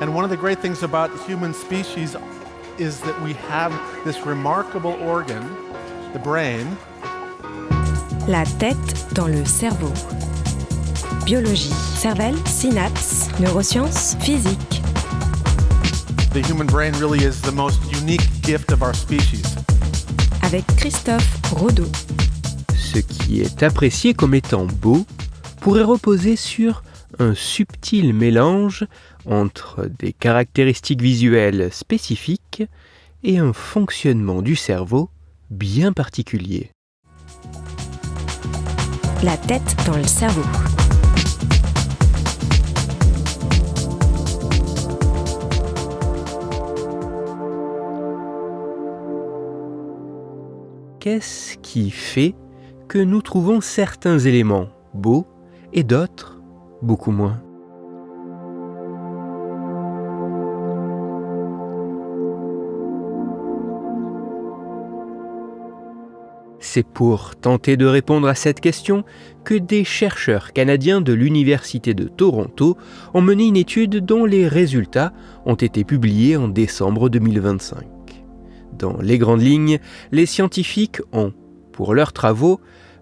And one of the great things about human species is that we have this remarkable organ, the brain. La tête dans le cerveau. Biologie, cervelle, synapses, neurosciences, physique. The human brain really is the most unique gift of our species. Avec Christophe Rodeau. Ce qui est apprécié comme étant beau pourrait reposer sur un subtil mélange entre des caractéristiques visuelles spécifiques et un fonctionnement du cerveau bien particulier. La tête dans le cerveau. Qu'est-ce qui fait que nous trouvons certains éléments beaux et d'autres beaucoup moins ? C'est pour tenter de répondre à cette question que des chercheurs canadiens de l'Université de Toronto ont mené une étude dont les résultats ont été publiés en décembre 2025. Dans les grandes lignes, les scientifiques ont, pour leurs travaux,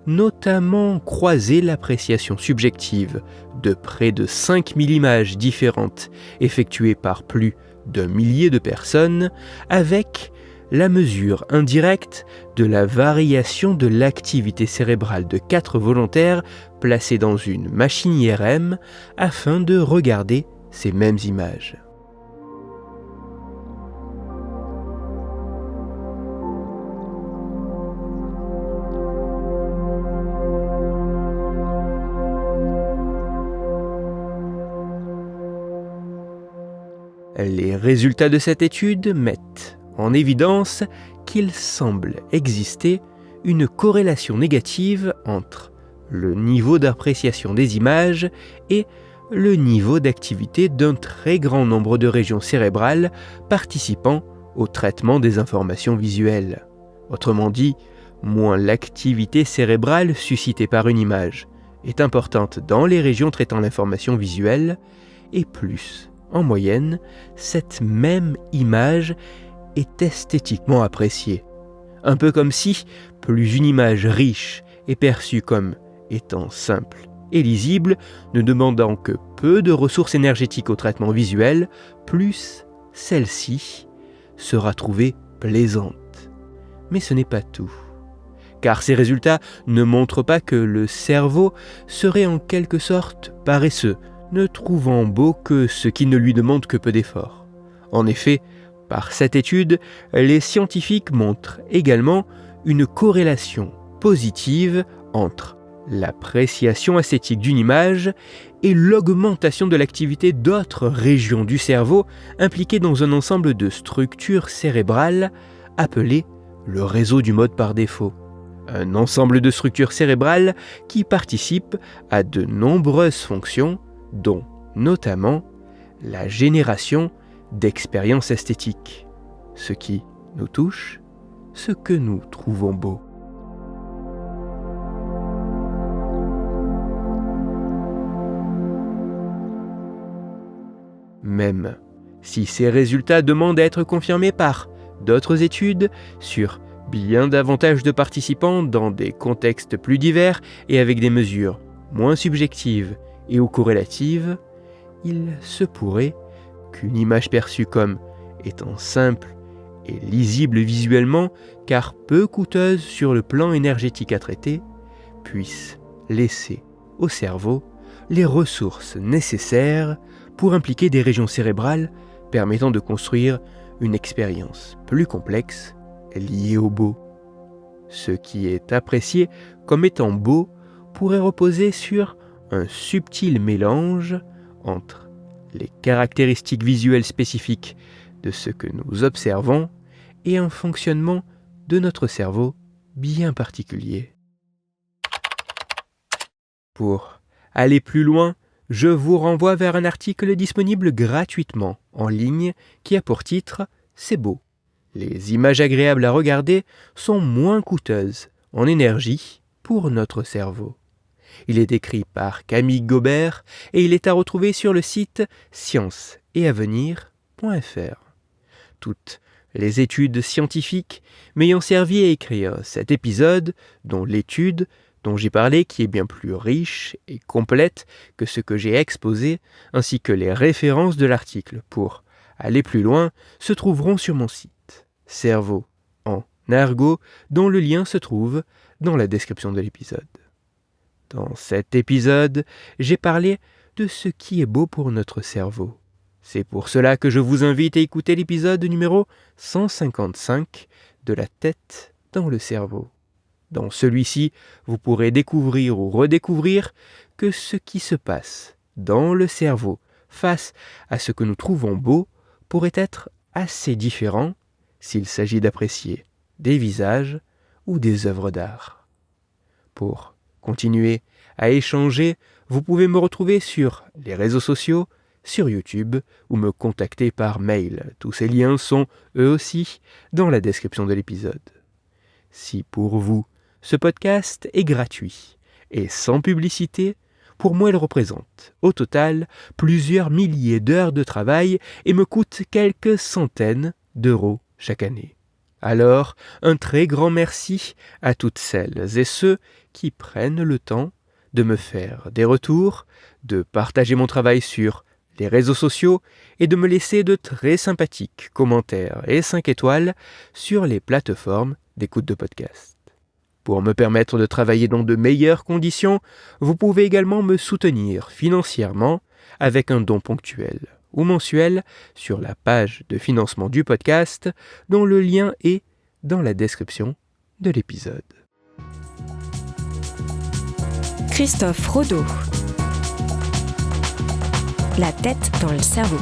notamment croisé l'appréciation subjective de près de 5000 images différentes effectuées par plus d'1 millier de personnes avec la mesure indirecte de la variation de l'activité cérébrale de 4 volontaires placés dans une machine IRM afin de regarder ces mêmes images. Les résultats de cette étude mettent en évidence qu'il semble exister une corrélation négative entre le niveau d'appréciation des images et le niveau d'activité d'un très grand nombre de régions cérébrales participant au traitement des informations visuelles. Autrement dit, moins l'activité cérébrale suscitée par une image est importante dans les régions traitant l'information visuelle, et plus, en moyenne, cette même image est esthétiquement appréciée. Un peu comme si, plus une image riche est perçue comme étant simple et lisible, ne demandant que peu de ressources énergétiques au traitement visuel, plus celle-ci sera trouvée plaisante. Mais ce n'est pas tout. Car ces résultats ne montrent pas que le cerveau serait en quelque sorte paresseux, ne trouvant beau que ce qui ne lui demande que peu d'efforts. En effet, par cette étude, les scientifiques montrent également une corrélation positive entre l'appréciation esthétique d'une image et l'augmentation de l'activité d'autres régions du cerveau impliquées dans un ensemble de structures cérébrales appelées le réseau du mode par défaut. Un ensemble de structures cérébrales qui participent à de nombreuses fonctions, dont notamment la génération d'expériences esthétiques, ce qui nous touche, ce que nous trouvons beau. Même si ces résultats demandent à être confirmés par d'autres études sur bien davantage de participants dans des contextes plus divers et avec des mesures moins subjectives et ou corrélatives, il se pourrait qu'une image perçue comme étant simple et lisible visuellement, car peu coûteuse sur le plan énergétique à traiter, puisse laisser au cerveau les ressources nécessaires pour impliquer des régions cérébrales permettant de construire une expérience plus complexe liée au beau. Ce qui est apprécié comme étant beau pourrait reposer sur un subtil mélange entre les caractéristiques visuelles spécifiques de ce que nous observons et un fonctionnement de notre cerveau bien particulier. Pour aller plus loin, je vous renvoie vers un article disponible gratuitement en ligne qui a pour titre « C'est beau. Les images agréables à regarder sont moins coûteuses en énergie pour notre cerveau ». Il est écrit par Camille Gobert et il est à retrouver sur le site scienceetavenir.fr. Toutes les études scientifiques m'ayant servi à écrire cet épisode, dont l'étude dont j'ai parlé qui est bien plus riche et complète que ce que j'ai exposé, ainsi que les références de l'article pour aller plus loin, se trouveront sur mon site Cerveau en argot, dont le lien se trouve dans la description de l'épisode. Dans cet épisode, j'ai parlé de ce qui est beau pour notre cerveau. C'est pour cela que je vous invite à écouter l'épisode numéro 155 de La tête dans le cerveau. Dans celui-ci, vous pourrez découvrir ou redécouvrir que ce qui se passe dans le cerveau face à ce que nous trouvons beau pourrait être assez différent s'il s'agit d'apprécier des visages ou des œuvres d'art. Pour continuer à échanger, vous pouvez me retrouver sur les réseaux sociaux, sur YouTube ou me contacter par mail. Tous ces liens sont, eux aussi, dans la description de l'épisode. Si pour vous, ce podcast est gratuit et sans publicité, pour moi il représente, au total, plusieurs milliers d'heures de travail et me coûte quelques centaines d'euros chaque année. Alors, un très grand merci à toutes celles et ceux qui prennent le temps de me faire des retours, de partager mon travail sur les réseaux sociaux et de me laisser de très sympathiques commentaires et 5 étoiles sur les plateformes d'écoute de podcast. Pour me permettre de travailler dans de meilleures conditions, vous pouvez également me soutenir financièrement avec un don ponctuel ou mensuel sur la page de financement du podcast dont le lien est dans la description de l'épisode. Christophe Rodeau. La tête dans le cerveau.